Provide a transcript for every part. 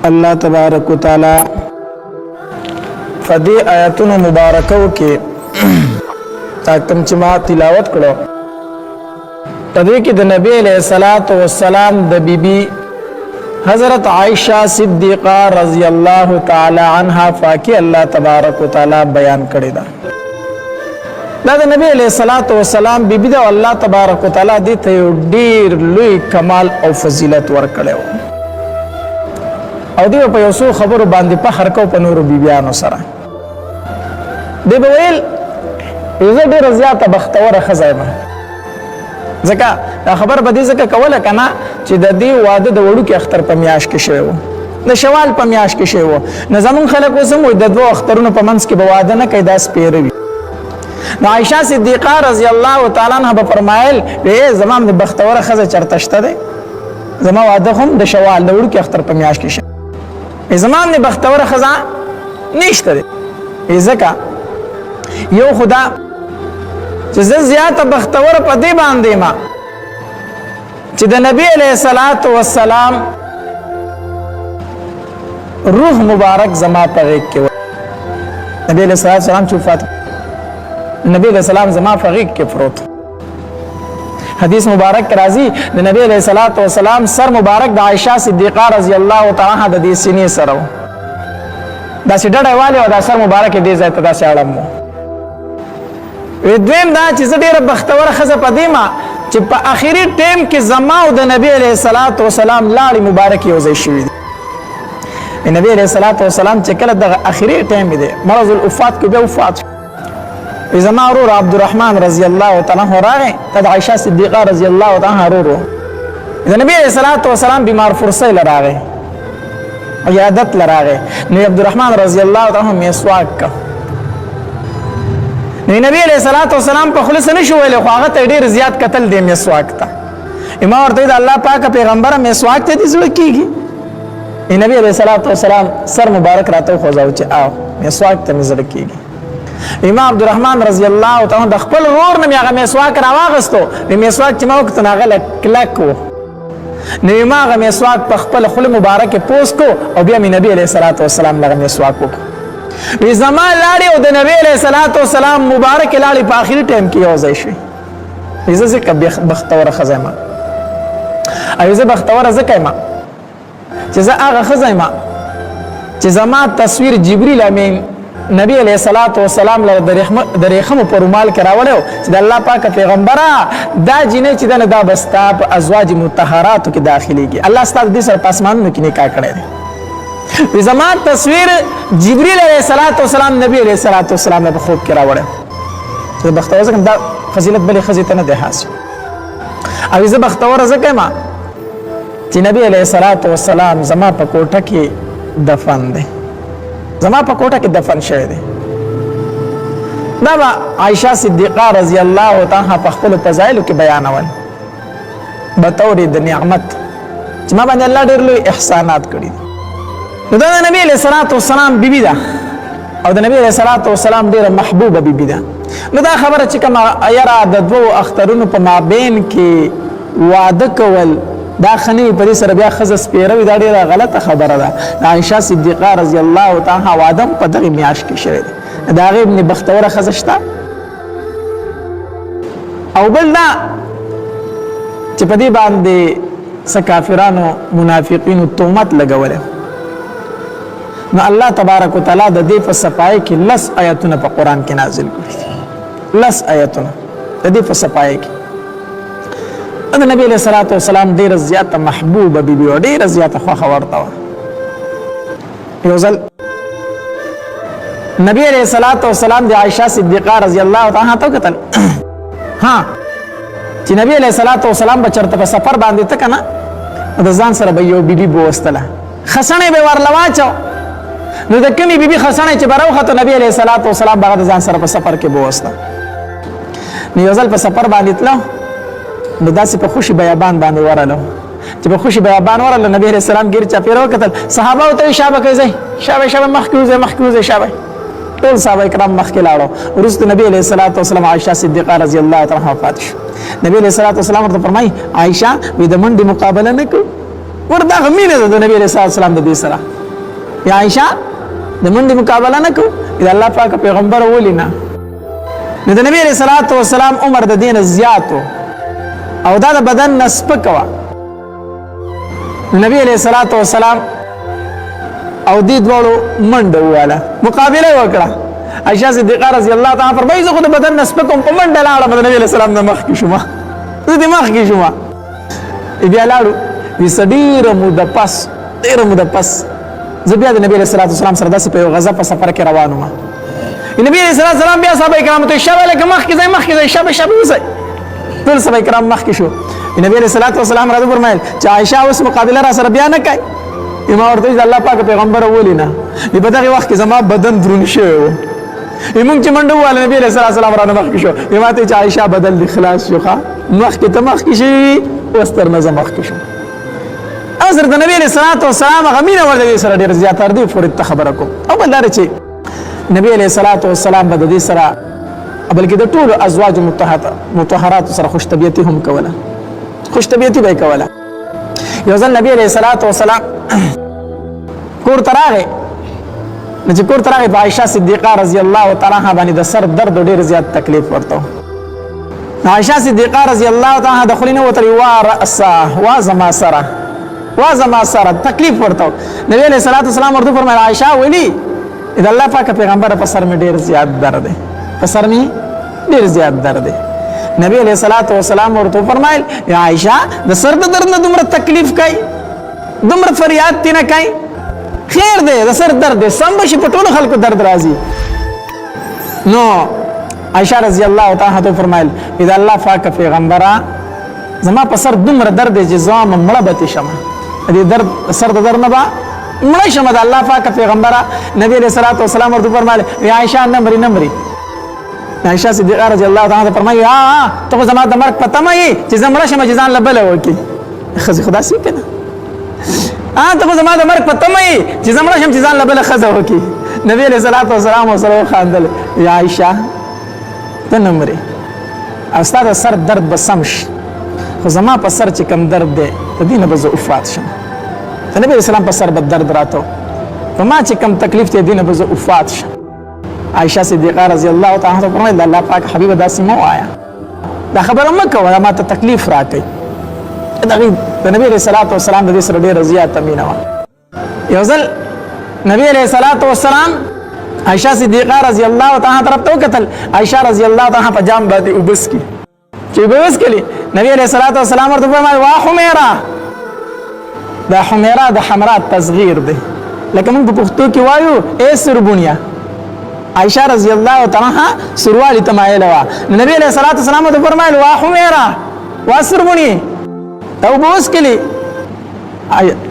الله تبارک وتعالى فدی آیاتونو مبارکو کې تاکم چې ما تلاوت کړو پدې کې د نبی علیہ الصلوۃ والسلام د بیبي حضرت عائشہ صدیقہ رضی اللہ تعالی عنہا فاکی اللہ تبارک وتعالی بیان کړی دا د نبی علیہ الصلوۃ والسلام بیبي دا الله تبارک وتعالی دې ته ډیر لوی کمال او فضیلت ورکړو او دیو په یو څو خبرو باندې په هر کو په نورو بیبيانو سره دی ویل یوه ډیره زیاته بختوره خزایمه ځکه دا خبر به دې ځکه کوله کنه چې د دې واده د وړو کې اختر په میاش کې شوی و د شوال په میاش کې شوی و نه زمون خلک اوسم وي د دوه اخترونو په منځ کې به واده نه کوي دا سپیروي نو عائشہ صدیقہ رضی الله تعالی عنها به فرمایل زمام د بختوره خزه چرته شته دی زما واده هم د شوال د وړو کې اختر په میاش کې شوی زمان نه بختوره خزا نشته دی ځکه یو خدا چې زیاته بختوره په دې باندې ما چې د نبی علیہ الصلوۃ والسلام روح مبارک زما په غیږ کې نبی علیہ الصلوۃ والسلام چې وفات نبی علیہ السلام زما په غیږ کې پروت حدیث مبارک راځي د نبی علیہ الصلوۃ والسلام سر مبارک د عائشہ صدیقہ رضی الله تعالی عنها د دې سینې سره دا چې ډډه والی او دا سر مبارک دې ځای ته دا شاړم دویم دا چې زه ډیره بختوره ښځه په دې ما چې په اخري ټیم کې زما او د نبی علیہ الصلوۃ والسلام لاړې مبارک یو ځای شوي دي نبی علیہ الصلوۃ والسلام چې کله دغه اخري ټیم دی مرض الوفات کې بیا وفات زما ورور عبدالرحمن رضی الله تعالی عنہ راغی د عائشہ صدیقہ رضی الله تعالی عنها ورور د نبی علیہ الصلوۃ والسلام بیمار فرصه لراغی عیادت لراغی نو عبدالرحمن رضی الله تعالی عنہ مسواک کا نبی علیہ الصلوۃ والسلام په خلص نشو ویل خو هغه ته ډیر زیات قتل دی مسواک ته امام ورته د الله پاک پیغمبر مسواک ته دي زړه کیږي نبی علیہ الصلوۃ والسلام سر مبارک راته خو ځاو چې او مسواک ته زړه کیږي امام عبدالرحمن رضی الله تعالی د خپل ورور نه هغه مسواک راواغستو مسواک چې ما وخت نه غل کلک وو نو ما هغه مسواک په خپل خل مبارک پوس کو او بیا نبی علیہ الصلوۃ والسلام هغه مسواک وکړ وی زما لاړې او د نبی علیہ الصلوۃ والسلام مبارک لاړې په اخري ټیم کې یو ځای شي زه ځکه بختوره خزایمه او زه بختوره ځکه ما چې زه هغه خزایمه چې زما تصویر جبرئیل امین نبی علیہ الصلوۃ والسلام له د ریخم پر رومال کراوله چې د الله پاک پیغمبره دا جنې چې دا بستا په ازواج مطهرات کې داخليږي الله ستاسو د سر پاسمانونو کې نکاح کړی دی زمان تصویر جبرئیل علیہ الصلوۃ والسلام نبی علیہ الصلوۃ والسلام په خوب کې راوړل چې بختور ځکه دا فضیلت بلې خزې ته نه ده حاصل او زه بختور ځکه ما چې نبی علیہ الصلوۃ والسلام زما په کوټه کې دفن دی زما په کوټه کې دفن شوی دی دا عائشہ صدیقہ رضی الله تعالی په خپل فضایل کې بیانول بطور د نعمت چې ما باندې الله ډېر لوی احسانات کړی نو دا نبی علیہ الصلوۃ والسلام بیبي ده او د نبی علیہ الصلوۃ والسلام ډیره محبوبه بیبي ده نو دا خبره چې کومه ایرا د دوه اخترونو په مابین کې واده کول دا خنی په دې سره بیا خزه سپیروي دا ډیره غلطه خبره ده عائشہ صدیقہ رضی الله تعالی عنها واده په دغه میاش کې شوی دا غیب نه بختوره خزه شته او بل دا چې په دې باندې سکافرانو منافقینو تهمت لګولې نو الله تبارک وتعالى د دې په صفای کې لس آیاتونه په قران کې نازل کړي لس آیاتونه د دې په صفای کې د نبی علیہ الصلوۃ والسلام ډیر زیاته محبوبه بیبي او ډیر زیاته خوښه ورته یو ځل نبی علیہ الصلوۃ والسلام د عائشہ صدیقہ رضی الله تعالی عنها ته کتل ها چې نبی علیہ الصلوۃ والسلام بچرته په سفر باندې ته کنه د ځان سره به یو بیبي بوستله خسنه به ورلواچو نو د کمی بیبي خسنه چې براوخه نبی علیہ الصلوۃ والسلام باغ ځان سره په سفر کې بوسته نو یو ځل په سفر باندې تلو نو داسې په خوشي بیابان باندې ورالو چې په خوشي بیابان ورالو نبی علیہ السلام ګیر چا پیرو کتل صحابه ته شابه کوي شابه مخکوزه شابه ټول صحابه کرام مخکې لاړو ورسته نبی علیہ الصلوۃ والسلام عائشہ صدیقہ رضی الله تعالی عنها وفات شو نبی علیہ الصلوۃ والسلام ورته فرمایي عائشہ وې د منډي مقابله نه کو ورته مینه ده د نبی علیہ السلام د دې سره. یا عائشہ د منډي مقابله نه کو د الله پاک پیغمبر ولینا نو د نبی علیہ السلام عمر د دین زیاتو او دا د بدن نسبک وا. نبی علیہ السلام او دې دوړو منډه واله مقابله وکړه. عائشہ صدیقہ رضی الله تعالی فرمایي زه خو د بدن نسبک په منډه لاړم د نبی علیہ السلام د مخ کې شوم زه د مخ کې شوم بیا لاړو وی صدیر مدپس ډیر مدپس زه بیا د نبی علیہ السلام سره داسې په غزا په سفر کې روان وم. نبی علیہ السلام بیا صحابه کرام ته شابه لکه مخ کې ځای مخ کې ځای شابه وځي ټول صحابه کرام مخ کې شو. نبی علیہ السلام راته فرمایل چې عائشہ اوس مقابله را سره بیا نه کوي. ما ورته الله پاک پیغمبر ولینا په دغه وخت کې زما بدن درون شوی و. موږ چې منډه واله نبی علیہ السلام را مخ کې شو ما ته چې عائشہ بدل دی خلاص شو مخ کې ته مخ کې شي وستر نه مخ کې شو. حضرت نبی علیہ السلام غمینه ورته سره ډیر زیات تر دې پورې خبره کوم. او بل دا چې نبی علیہ السلام به د دې سره بلکې د ټولو ازواج مطهرات سره خوش طبیعتي هم کوله خوش طبیعتي به کوله. یو ځل نبی علیہ السلام کور تراغه چې کور تراغه په عائشہ صدیقہ رضی الله تعالی عنها باندې د سر درد ډیر زیات تکلیف ورته. عائشہ صدیقہ رضی الله تعالی عنها دخلینه وتری وا راسه وا زما سره تکلیف ورته. نبی علیہ السلام ورته فرمایي عائشہ ولی اذا الله پاک پیغمبر په سر می ډیر زیات درد دی په سر می ډیر زیات درد دی. نبی علیہ السلام ورته فرمایل یا عائشہ د سر د درد نه دومره تکلیف کوي دومره فریاد تینه کوي خیر دی د سر درد دی سم بشي په ټولو خلکو درد راځي. نو عائشہ رضی الله تعالی عنها فرمایل اذا الله پاک پیغمبر زما په سر دومره درد دی چې زما مړه بتی شمه دې درد سر د درد نه با مړه شمه د الله پاک پیغمبر. نبی علیہ السلام ورته فرمایل یا عائشہ نمبري عائشہ صدیقہ رضی الله تعالی عنها فرمایي ته زما د مرګ پته مې چې زمړه شمه چې ځان لبل وکي خزي خدا سي کنه ته زما د مرګ پته مې چې زمړه شم چې ځان لبل خزه وکي. نبی علیہ السلام سره خواندل یا عائشہ ته نمبري استاد سر درد بسمش خو زما په سر چې کم درد دی ته دینه به زه وفات شم. نبی علیہ السلام په سر به درد راته په ما چې کم تکلیف ته دینه به زه وفات شم. عائشہ صدیقہ رضی الله تعالی عنها فرمایي الله پاک حبیب داسې مو آیا دا خبره مکه ما ته تکلیف راکړي. د نبی علیہ السلام د دې سره ډېره زیاته مینه وه. یو ځل نبی علیہ السلام عائشہ صدیقہ رضی الله تعالی طرف ته وکتل. عائشہ رضی الله تعالی په جام باندې اوبس کی چې اوبس کړي نبی علیہ السلام ورته فرمایي وا حمیرا دا حمیرا د حمرا تصغیر دی لکه موږ په پښتو کې وایو اے سربونیا. عائشہ رضی الله تعالی عنها سروالی تمایل وا نبی علیہ السلام ته فرمایل وا حمیرا وا سربونی تو بوس کلی.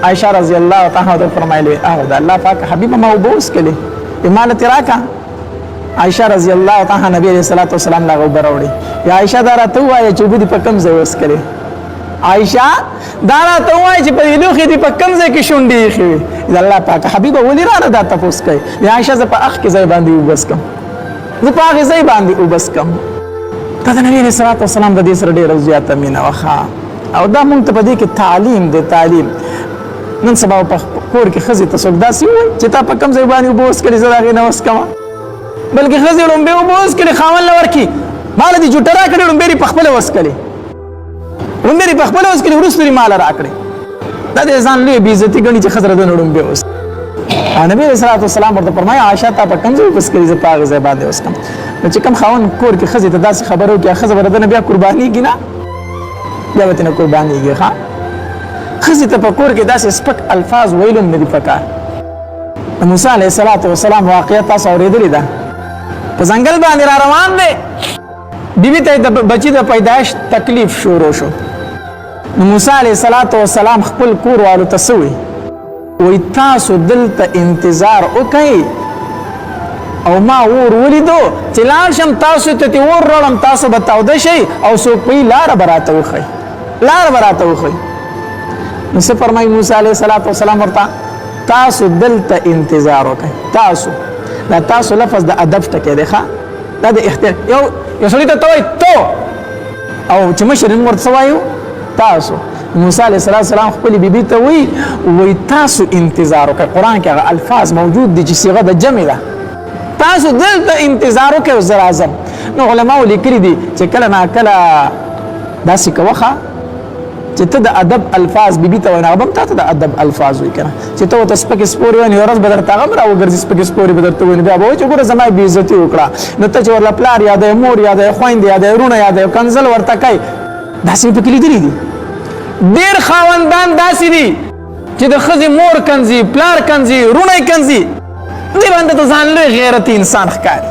عائشہ رضی الله تعالی عنها فرمایل دا الله پاک حبیب ما بوس کلی امانت راکا. عائشہ رضی الله تعالی نبی علیہ السلام لا غبر وړي یا عائشہ دا راته وایي چې بده په کم ځای وس کلی. عائشہ دا راته وایي چې په لوخي دی په کم ځای کې شونډې خي دا الله پاک حبیب ولی را دا تاسو کوي یا عائشہ ز په اخ کې ځای باندې وبس کم زه په هغه ځای باندې وبس کم. دا نبی علیہ السلام د دې سره ډېر زیاته مینه وخا او دا مونږ ته په دې کې تعلیم دی. تعلیم نن سبا په کور کې خزي تاسو داسې وایي چې تا په کم ځای باندې وبس کړي زه هغه نه وس کما بلکې خزي لومبه وبس کړي خاون لور کې مال دي جوټرا کړي لومبه په خپل وس کړي لومبه په خپل وس کړي ورسوري مال را کړي دا د ځان لوی بیزتی غني چې خزر د لومبه وس. نبی رسول الله صلی الله علیه وسلم فرمایا عائشہ تا په کم ځای وبس کړي زه په هغه ځای باندې وس کم. چې کم خاون کور کې خزي ته داسې خبرو کې خزر ورته بیا قرباني کینا بیا وته نه قرباني کیږي ښا خزي ته په کور کې داسې سپک الفاظ ویلم نه دي پکار. موسی علیه السلام واقعیت تاسو اورېدلې ده په ځنګل باندې را روان دی بیبي ته د بچی د پیدائش تکلیف شروع شو. موسی علیه السلام خپل کور والو ته سوي وی تاسو دلته انتظار وکئ او ما ور ولیدو چې لاړ شم تاسو ته ور وړم تاسو به تاوده شئ او څوک په لاره براته وخی. نو څه فرمایي موسی علیه السلام ورته تاسو دلته انتظار وکئ. تاسو لفظ د ادب ټکی دی ښه دا د احترام یو سړي ته وایي تو او چې مشر ورته وایو تاسو موسی علیه السلام خپل بیبي ته وی تاسو انتظار وکړئ. قرآن کې هغه الفاظ موجود دي چې صيغه د جمع ده. تاسو دلته انتظار وکړئ او زه راځم. نو علماو لیکلي دي چې کله ناکله داسې کوخه چې ته د ادب الفاظ بیبي ته وایې هغه به هم تا ته د ادب الفاظ وایي که نه چې ته ورته سپکې سپورې وایې نو یوه ورځ به درته هغه هم راوګرځي سپکې سپورې به درته وایي بیا به وایي چې ګوره زما یې بېعزتي وکړه. نو ته چې ورله پلار یادوې مور یادوې خویندې یادوې وروڼه یادوې کنځل ورته کوي. داسې مې پکې لیدلي دي. ډېر خاوندان داسې دي چې د ښځې مور کنځي پلار کنځي وروڼه یې کنځي دې باندې ته ځان لوی غیرتي انسان ښکاري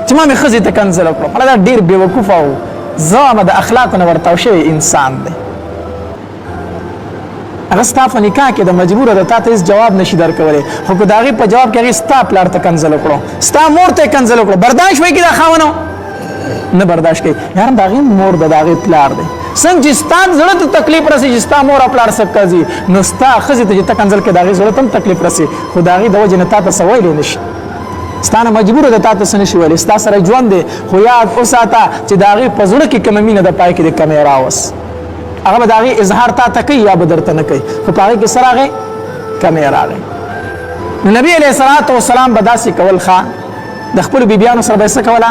چې ما مې ښځې ته کنځل وکړم. هغه دا ډېر بېوقوفه او ځوامه د اخلاقو نه ورتاو شوی انسان دی. هغه ستا په نکاح کې د مجبوره ده تا ته هېڅ جواب نشي درکولی خو که د هغې په جواب کې هغې ستا پلار ته کنځل وکړو ستا مور ته یې کنځل وکړو برداشت وایي که دا خاونه نه برداشت کوي. یاره د هغې مور ده د هغې پلار دی. څنګه چې ستا زړه ته تکلیف رسي چې ستا مور او پلار څه کوي نو ستا ښځې ته چې ته کنځل کوې د هغې زړه ته هم تکلیف رسي خو د هغې د وجې نه تا ته څه ویلی نه شي. ستا نه مجبوره ده تا ته څه نه شي ویلی ستا سره ژوند دی خو یاد وساته چې د هغې په زړه کې کومه مینه ده پای کې د کمې راوس هغه به د هغې اظهار تا ته کوي یا به درته نه کوي خو په هغې کې څه راغی کمې راغی. نو نبي علیه الصلاة والسلام به داسې کول ښه د خپلو بیبیانو سره به یې څه کوله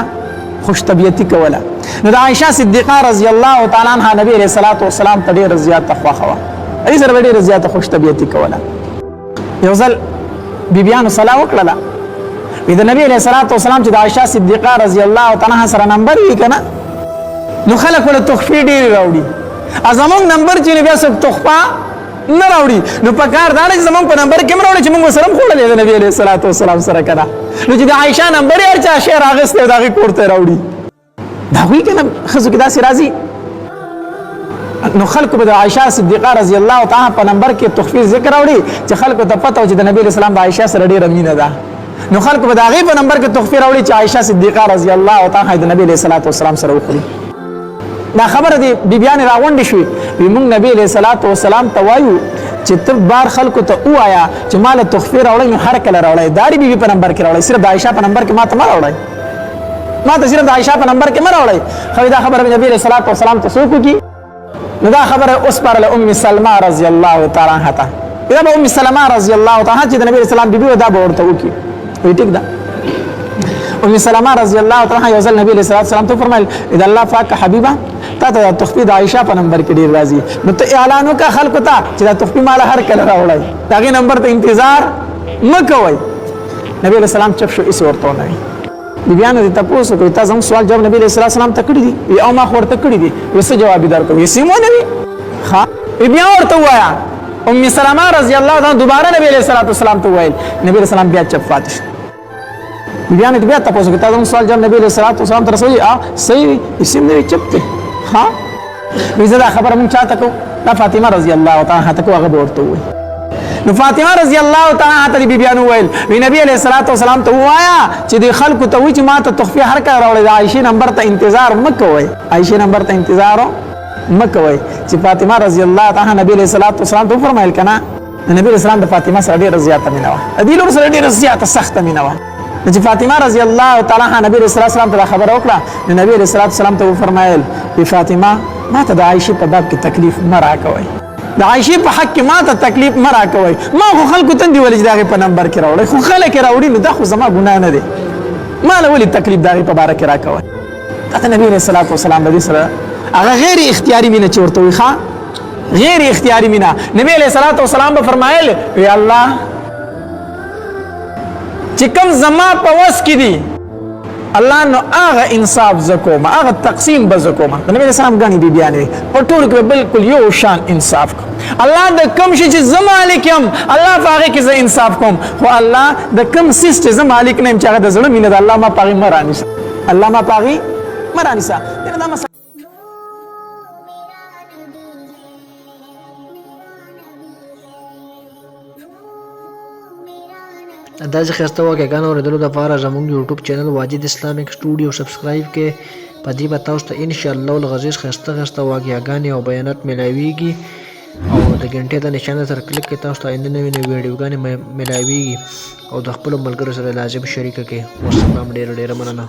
خوش طبیعتي کوله. نو د عایشه صدیقه رضی الله تعالی عنها نبی علیه الصلاة والسلام ته ډېره زیاته خوښه وه هغې سره به ډېره زیاته خوش طبیعتي کوله. یو ځل بیبیانو صلاح وکړله وی د نبی علیه الصلاة والسلام چې د عایشه صدیقه رضی الله تعالی عنها سره نمبر وي که نه نو خلک ورله تحفې ډېرې راوړي زمونږ نمبر چې بیا څوک تحفه نه راوړي نو په کار دا ده چې زمونږ په نمبر کې هم راوړي چې مونږ ورسره هم خوړلی د نبي علیه الصلاة والسلام سره که نه نو چې د عایشه نمبر یې هر چا شی راغستی او د هغې کور ته یې راوړي د هغوی که نه ښځو کې داسې راځي نو خلکو به د عایشه صدیقه رضی الله تعالی په نمبر کې تحفې ذکر راوړي چې خلکو ته پته و چې د نبي علیه السلام د عایشه سره ډېره مینه ده نو خلکو به د هغې په نمبر کې تحفې راوړي چې عایشه صدیقه رضی الله تعالی د نبي علیه الصلاة والسلام سره وخوري. دا خبره دی بیبیانې راغونډې شوې وي موږ نبي علیه الصلاة والسلام ته وایو چې ته بار خلکو ته ووایه چې ما له تحفې راوړئ نو هر کله راوړئ داړي بیبي په نمبر کې راوړئ صرف د عایشه په نمبر کې ما ته مه راوړئ ما ته صرف د عایشه په نمبر کې مه راوړئ. خو دا خبره مې نبي علیه الصلاة والسلام ته څوک وکړي نو دا خبره وسپارله ام سلمه رضی الله تعالی عنها ته دا به ام سلمه رضی الله تعالی عنها چې د نبي علیه السلام بیبي وه دا به ورته وکړي وایي ټیک ده. ام سلمه رضی الله تعالی عنها یو ځل نبی علیه الصلاة والسلام ته وفرمیل د الله پاک حبیبه تا ته د تحفې د عایشه په نمبر کې ډېر راځي نو ته اعلان وکړه خلکو ته چې دا تحفې ماله هر کله راوړئ د هغې نمبر ته انتظار مه کوئ. نبي علیه السلام چپ شو هېڅ ورته ونه وي. بیبیانو دې تپوس وکړئ تا زموږ سوال جواب نبي علیه الصلاة والسلام ته کړي دي وي او ما خو ورته کړي دي وي څه جواب یې درکړو وي سیم ونه وي ښه وي بیا ورته ووایه ام سلمه رضی الله تعالی دوباره نبي علیه الصلاة والسلام ته وویل نبي علیه السلام بیا چپ پاتې شو. بیبیانو ته بیا تپوس وکړئ تا زموږ سوال جواب نبي علیه الصلاة والسلام ته رسوي صحیح وي اسیم نه وي چپ دی ښه وی زه دا خبره مونږ چاته کوو دا فاطمه رضی الله تعالی عنها ته کوو هغه به ورته ووایي. نو فاطمه رضی الله تعالی عنها ته د بیبیانو وویل وی نبي علیه الصلاة والسلام ته ووایه چې د خلکو ته وایي چې ما ته تحفې هر کله راوړئ د عایشې نمبر ته انتظار مه کوئ عایشې نمبر ته انتظار مه کوئ چې فاطمه رضی الله تعالی عنها نبي علیه الصلاة والسلام ته وفرمیل که نه نبي علیه السلام د فاطمه سره ډېره زیاته مینه وه د دې لور سره ډېره زیاته سخته مینه وه. چې فاطمه رضی الله تعالی عنها نبی رسول الله سلام ته دا خبره وکړه نو نبی رسول الله سلام ته وفرمایل چې فاطمه ما ته د عایشې په باب کې تکلیف مه راکوئ د عایشې په حق کې ما ته تکلیف مه راکوئ ما خو خلکو تندې ولې چې د هغې په نمبر کې راوړئ خو خلک یې راوړي نو دا خو زما ګناه نه دی ما له ولې تکلیف د هغې په باره کې راکوئ. دا ته نبي رسول الله سلام د دې سره هغه غیر اختیاري مینه چې ورته وي ښه غیر اختیاري مینه نبي علیه الصلاة والسلام به فرمایل وی الله چې کوم زما په وس کې دي الله نو هغه انصاف زه کوم هغه تقسیم به زه کوم. د نبي علیه السلام ګڼې بیبیانې په ټولو کې بالکل یو شان انصاف کوم الله د کوم شي چې زه مالک یم الله په هغې کې زه انصاف کوم خو الله د کوم څیز چې زه مالک نه یم چې هغه د زړه مینه ده الله ما په هغې مه رانیسه الله ما په هغې مه رانیسه. داسې ښایسته واقعګانو اورېدلو دپاره زموږ یوټیوب چینل واجد اسلامیک سټوډیو سبسکرایب کړئ په دې به تاسو ته انشاءالله العزیز ښایسته ښایسته واقعګانې او بیانات میلاویږي او د ګنټې د نشانه سره کلیک کړئ تاسو ته آینده نوې نوې ویډیوګانې میلاویږي او د خپلو ملګرو سره لازم شریکه کړئ. والسلام ډېره ډېره مننه.